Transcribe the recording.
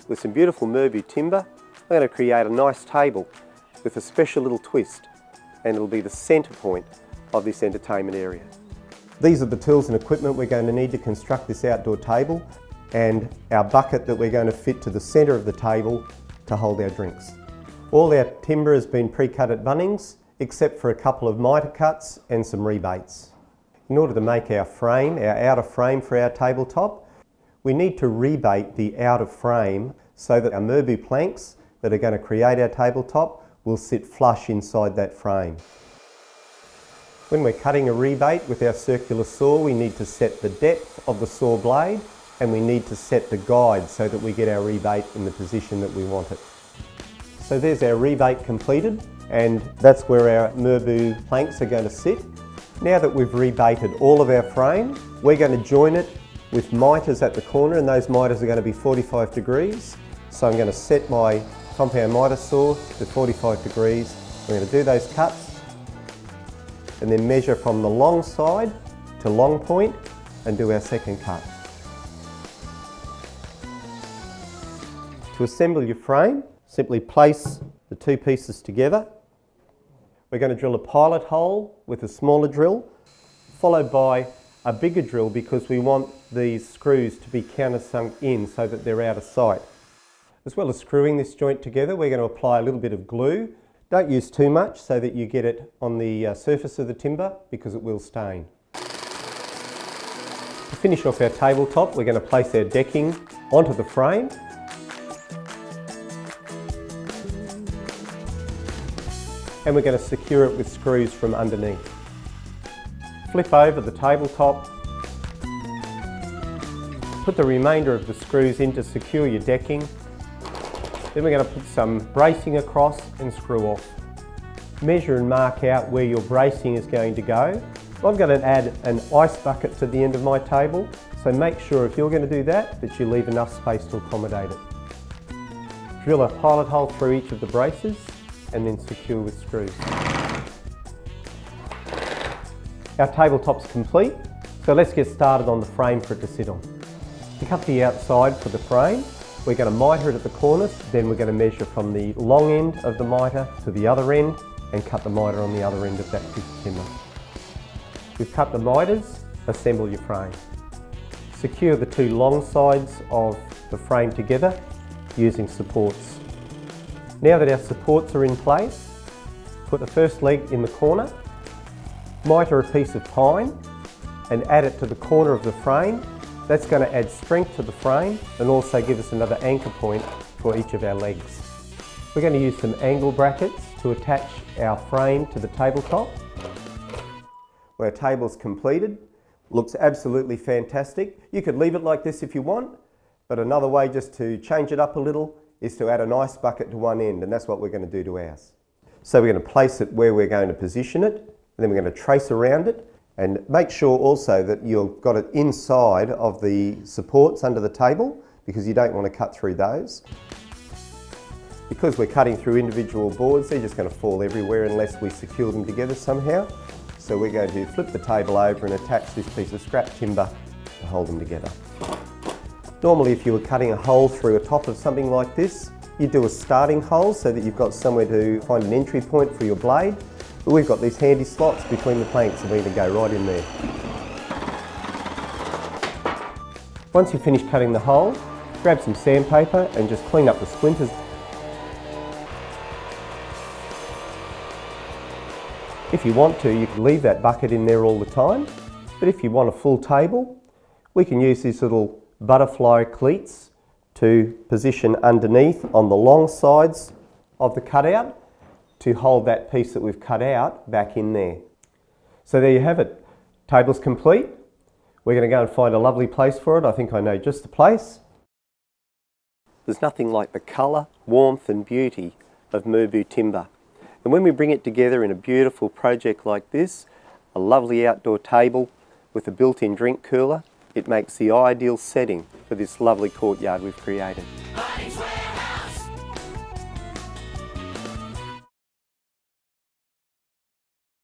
with some beautiful Merbau timber, I'm going to create a nice table with a special little twist, and it'll be the centre point of this entertainment area. These are the tools and equipment we're going to need to construct this outdoor table, and our bucket that we're going to fit to the centre of the table to hold our drinks. All our timber has been pre-cut at Bunnings, except for a couple of mitre cuts and some rebates. In order to make our frame, our outer frame for our tabletop, we need to rebate the outer frame so that our Merbau planks that are going to create our tabletop will sit flush inside that frame. When we're cutting a rebate with our circular saw, we need to set the depth of the saw blade, and we need to set the guide so that we get our rebate in the position that we want it. So there's our rebate completed, and that's where our Merbau planks are going to sit. Now that we've rebated all of our frame, we're going to join it with mitres at the corner, and those mitres are going to be 45 degrees. So I'm going to set my compound mitre saw to 45 degrees. I'm going to do those cuts and then measure from the long side to long point and do our second cut. To assemble your frame, simply place the two pieces together. We're going to drill a pilot hole with a smaller drill, followed by a bigger drill because we want these screws to be countersunk in so that they're out of sight. As well as screwing this joint together, we're going to apply a little bit of glue. Don't use too much so that you get it on the surface of the timber because it will stain. To finish off our tabletop, we're going to place our decking onto the frame. And we're going to secure it with screws from underneath. Flip over the tabletop. Put the remainder of the screws in to secure your decking. Then we're going to put some bracing across and screw off. Measure and mark out where your bracing is going to go. I'm going to add an ice bucket to the end of my table, so make sure if you're going to do that you leave enough space to accommodate it. Drill a pilot hole through each of the braces and then secure with screws. Our tabletop's complete, so let's get started on the frame for it to sit on. To cut the outside for the frame, we're going to mitre it at the corners, then we're going to measure from the long end of the mitre to the other end and cut the mitre on the other end of that piece of timber. We've cut the mitres, assemble your frame. Secure the two long sides of the frame together using supports. Now that our supports are in place, put the first leg in the corner, mitre a piece of pine and add it to the corner of the frame. That's going to add strength to the frame and also give us another anchor point for each of our legs. We're going to use some angle brackets to attach our frame to the tabletop. Our table's completed, looks absolutely fantastic. You could leave it like this if you want, but another way just to change it up a little is to add an ice bucket to one end, and that's what we're going to do to ours. So we're going to place it where we're going to position it, and then we're going to trace around it, and make sure also that you've got it inside of the supports under the table because you don't want to cut through those. Because we're cutting through individual boards, they're just going to fall everywhere unless we secure them together somehow. So we're going to flip the table over and attach this piece of scrap timber to hold them together. Normally if you were cutting a hole through a top of something like this, you do a starting hole so that you've got somewhere to find an entry point for your blade. But we've got these handy slots between the planks and we can go right in there. Once you've finished cutting the hole, grab some sandpaper and just clean up the splinters. If you want to, you can leave that bucket in there all the time, but if you want a full table, we can use these little butterfly cleats to position underneath on the long sides of the cutout to hold that piece that we've cut out back in there. So there you have it. Table's complete. We're going to go and find a lovely place for it. I think I know just the place. There's nothing like the colour, warmth and beauty of Merbau timber. And when we bring it together in a beautiful project like this, a lovely outdoor table with a built-in drink cooler, it makes the ideal setting for this lovely courtyard we've created.